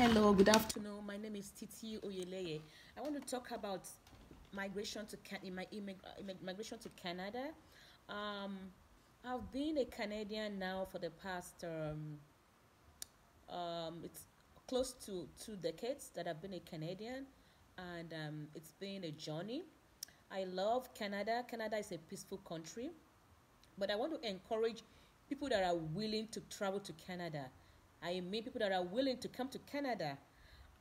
Hello, good afternoon. My name is Titi Oyeleye. I want to talk about migration to migration to Canada. Um, I've been a Canadian now for the past it's close to 2 decades that I've been a Canadian, and it's been a journey. I love Canada. Canada is a peaceful country, but I want to encourage people that are willing to travel to Canada. I mean, people that are willing to come to Canada.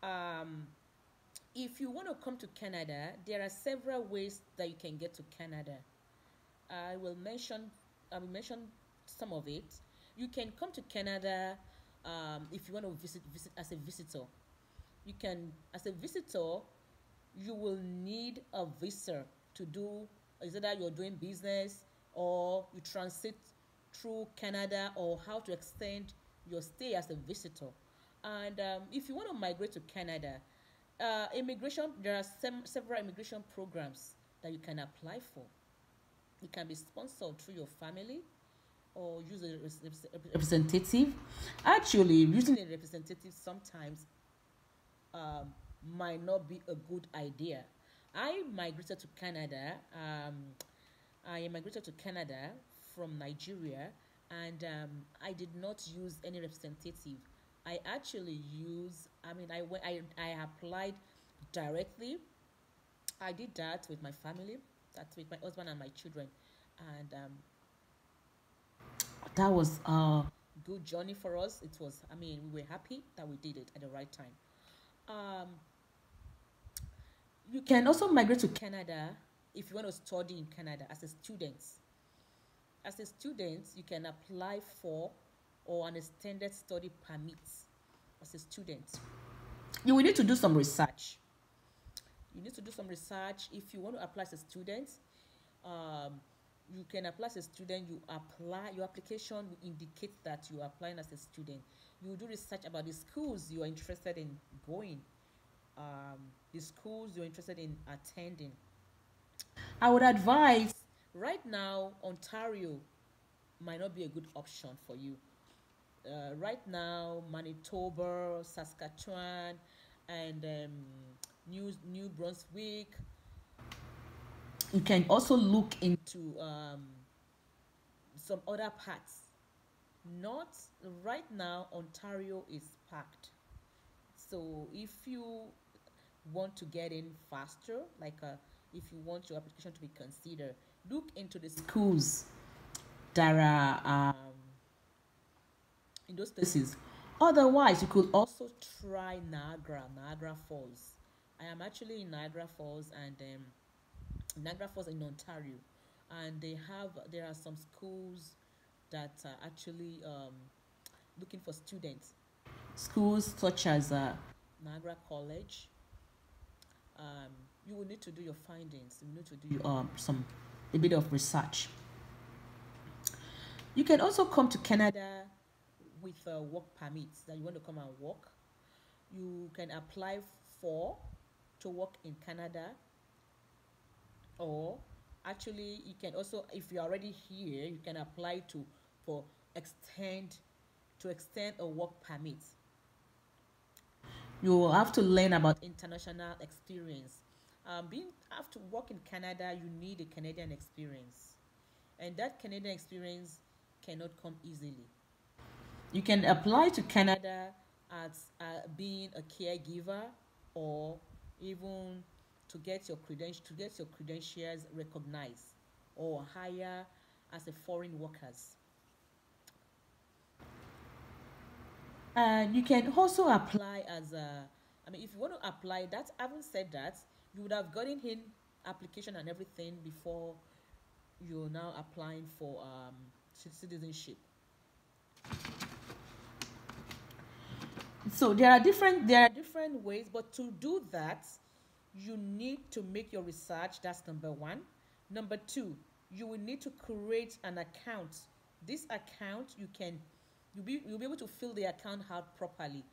Um, if you want to come to Canada, there are several ways that you can get to Canada. I will mention I will mention some of it. You can come to Canada if you want to visit as a visitor. You can as a visitor you will need a visa to do is either you're doing business or you transit through Canada or how to extend your stay as a visitor. And if you want to migrate to Canada, immigration there are several immigration programs that you can apply for. It can be sponsored through your family or use a representative. Actually, using a representative sometimes um, might not be a good idea. I migrated to Canada. I migrated to Canada from Nigeria, and I did not use any representative. I actually use. I mean, I went. I applied directly. I did that with my family. That's with my husband and my children, and that was a good journey for us. It was. I mean, we were happy that we did it at the right time. Um, You can also migrate to Canada if you want to study in Canada as a student. As a student, you can apply for or an extended study permit as a student. You will need to do some research. You need to do some research if you want to apply as a student. Um, you can apply as a student. You apply your application will indicate that you are applying as a student. You do research about the schools you are interested in going, the schools you're interested in attending. I would advise right now, Ontario might not be a good option for you. Right now, Manitoba, Saskatchewan, and New Brunswick. You can also look into some other parts. Not right now, Ontario is packed. So if you want to get in faster, if you want your application to be considered, look into the schools that are in those places. Otherwise, you could also try Niagara Falls. I am actually in Niagara Falls, and Niagara Falls in Ontario, and there are some schools that are actually looking for students. Schools such as Niagara College. Um, you will need to do your findings. You need to do some a bit of research. You can also come to Canada with work permits that you want to come and work. You can apply for to work in Canada, or actually you can also, if you're already here, you can apply to for extend to extend a work permit. You will have to learn about international experience. Being have to work in Canada, you need a Canadian experience, and that Canadian experience cannot come easily. You can apply to Canada as being a caregiver, or even to get your credentials recognized, or hire as a foreign workers. And you can also apply as a, I mean, if you want to apply that, having said that, you would have gotten in application and everything before you're now applying for citizenship. So there are different ways, but to do that, you need to make your research. That's number one. Number two, you will need to create an account. This account you'll be able to fill the account out properly.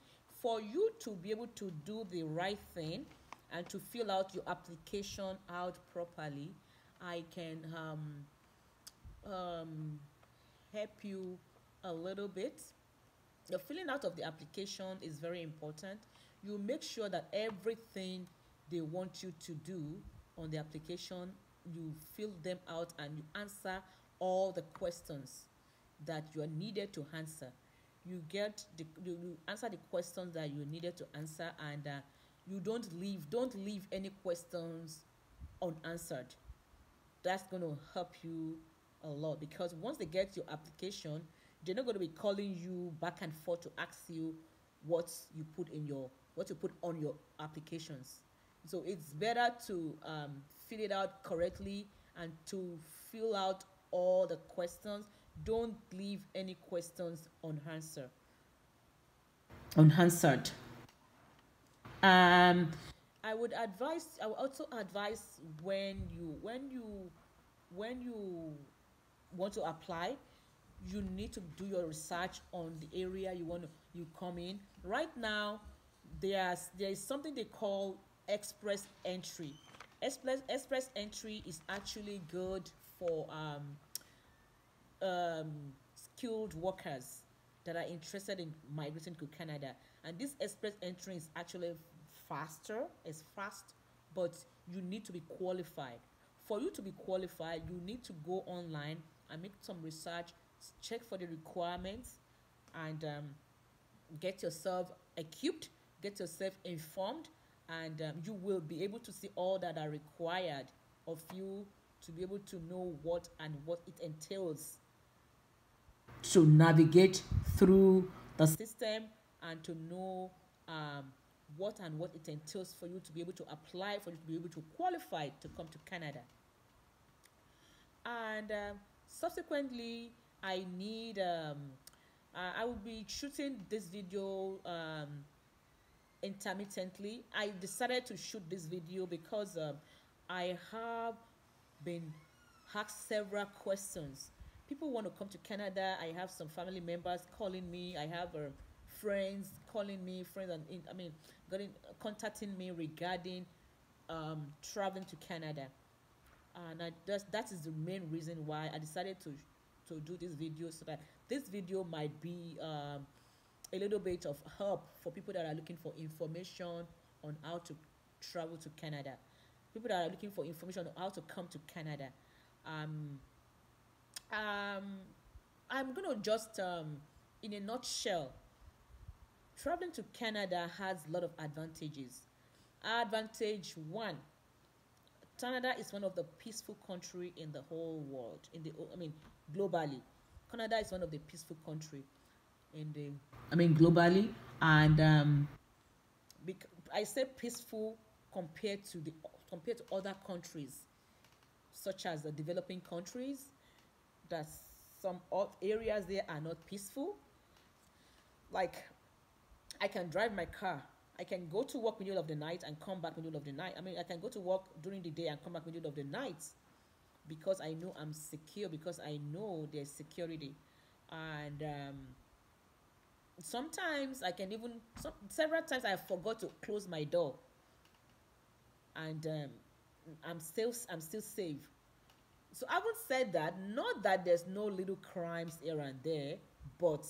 For you to be able to do the right thing and to fill out your application out properly, I can um, help you a little bit. The filling out of the application is very important. You make sure that everything they want you to do on the application, you fill them out and you answer all the questions that you are needed to answer. You answer the questions that you needed to answer, and you don't leave any questions unanswered. That's going to help you a lot, because once they get your application, they're not going to be calling you back and forth to ask you what what you put on your applications. So it's better to fill it out correctly and to fill out all the questions. Don't leave any questions unanswered. um I would also advise, when you want to apply, you need to do your research on the area you come in. Right now, there is something they call express entry. Express entry is actually good for skilled workers that are interested in migrating to Canada. And this express entry is actually faster, it's fast, but you need to be qualified. For you to be qualified, you need to go online and make some research, check for the requirements, and get yourself equipped, get yourself informed, and you will be able to see all that are required of you to be able to know what it entails to navigate through the system, and to know what it entails for you to be able to apply, for you to be able to qualify to come to Canada. And subsequently, I need I will be shooting this video intermittently. I decided to shoot this video because I have been asked several questions. People want to come to Canada. I have some family members calling me. I have friends calling me, friends, and getting contacting me regarding traveling to Canada. And that is the main reason why I decided to do this video, so that this video might be a little bit of help for people that are looking for information on how to travel to Canada, people that are looking for information on how to come to Canada. Um, um, I'm gonna just in a nutshell, traveling to Canada has a lot of advantages. Advantage one: Canada is one of the peaceful country in the whole world. Globally, Canada is one of the peaceful country in the globally, and I say peaceful compared to other countries, such as the developing countries. That some areas there are not peaceful. Like, I can drive my car. I can go to work middle of the night and come back middle of the night. I can go to work during the day and come back middle of the night, because I know I'm secure, because I know there's security. And sometimes several times I forgot to close my door, and I'm still safe. So I would say that, not that there's no little crimes here and there, but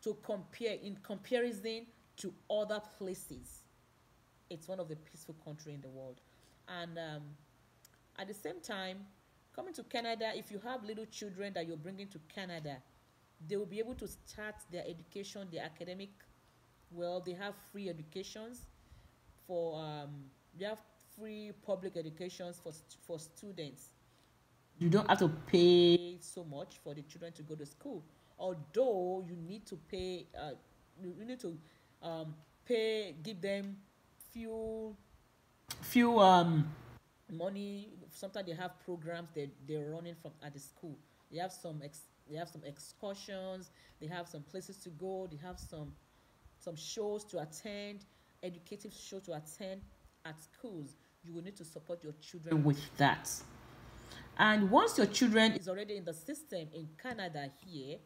in comparison to other places, it's one of the peaceful country in the world. And at the same time, coming to Canada, if you have little children that you're bringing to Canada, they will be able to start their education, their academic. Well, they have free educations for they have free public educations for students. You don't have to pay so much for the children to go to school, although you need to pay. You need to give them few few money. Sometimes they have programs they're running from at the school. They have some excursions. They have some places to go. They have some shows to attend, educative show to attend at schools. You will need to support your children with that. And once your children is already in the system in Canada here,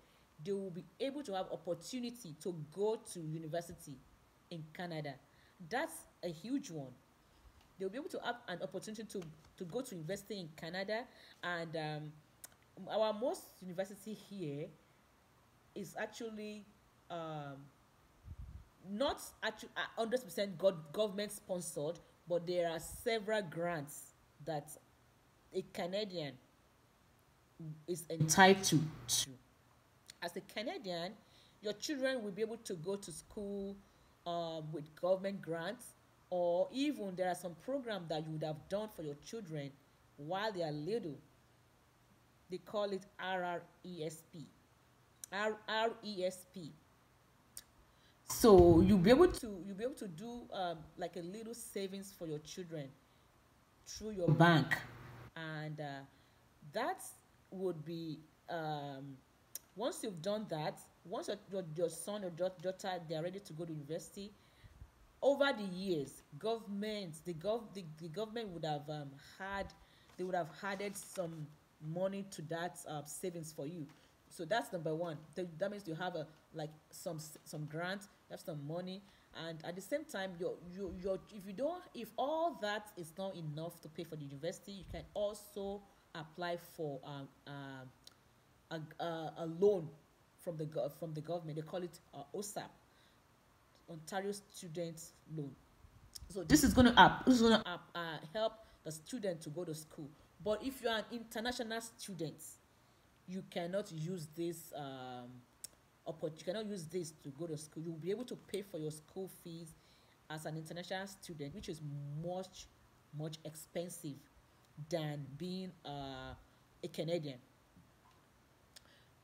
they will be able to have opportunity to go to university in Canada. That's a huge one. They'll be able to have an opportunity to go to university in Canada. And our most university here is actually um, not actually 100% government sponsored, but there are several grants that a Canadian is entitled to. As a Canadian, your children will be able to go to school with government grants, or even there are some programs that you would have done for your children while they are little. They call it RRESP. RRESP. So you'll be able to do like a little savings for your children through your bank, and that would be once you've done that, once your son or daughter, they are ready to go to university. Over the years, the government would have had they would have added some money to that savings for you. So that's number one. That means you have a like some grant, you have some money, and at the same time, your if you don't if all that is not enough to pay for the university, you can also apply for a loan from the government. They call it OSAP, Ontario Student Loan. So this is going to help the student to go to school. But if you are an international student, you cannot use this you cannot use this to go to school. You will be able to pay for your school fees as an international student, which is much expensive than being a Canadian.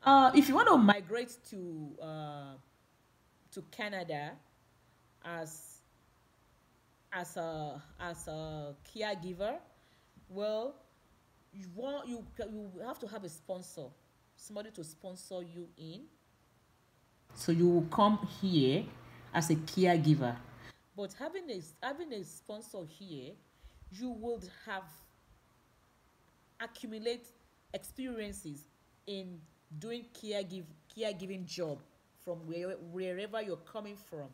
If you want to migrate to Canada as a caregiver, well, you have to have a sponsor, somebody to sponsor you in. So you will come here as a caregiver. But having a sponsor here, you would have accumulate experiences in doing caregiving job from wherever you're coming from.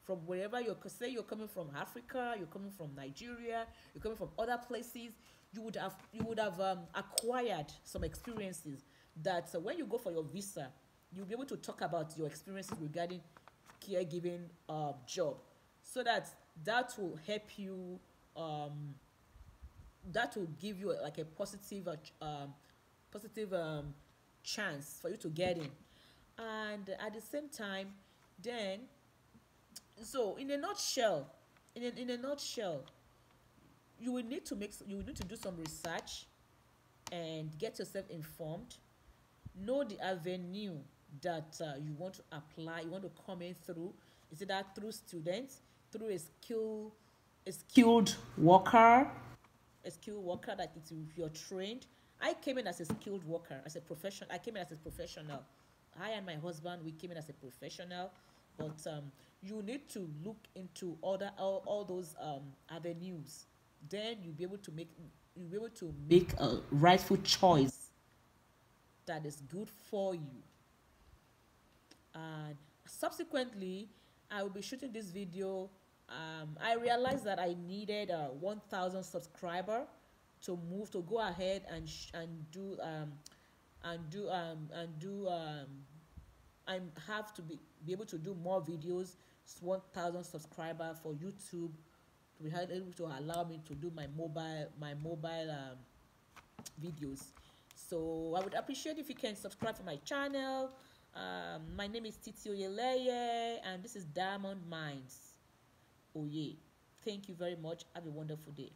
From wherever you're coming from, Africa, you're coming from Nigeria, you're coming from other places, you would have acquired some experiences that when you go for your visa, you'll be able to talk about your experiences regarding caregiving job, so that will help you, that will give you like a positive chance for you to get in. And at the same time, then, so in a nutshell, you will need to do some research and get yourself informed. Know the avenue that you want to apply, you want to come in through. Is it that through students, through a skilled worker, that it's, if you're trained. I came in as a skilled worker, as a profession. I came in as a professional. I and my husband, we came in as a professional, but you need to look into all those avenues. Then you'll be able to make a rightful choice that is good for you. And subsequently, I will be shooting this video. I realized that I needed 1,000 subscriber to go ahead and do and do and do I have to be able to do more videos. 1,000 subscriber for YouTube to be able to allow me to do my mobile videos. So I would appreciate if you can subscribe to my channel. My name is Titi Oyeleye, and this is Diamond Minds. Oh yeah. Thank you very much. Have a wonderful day.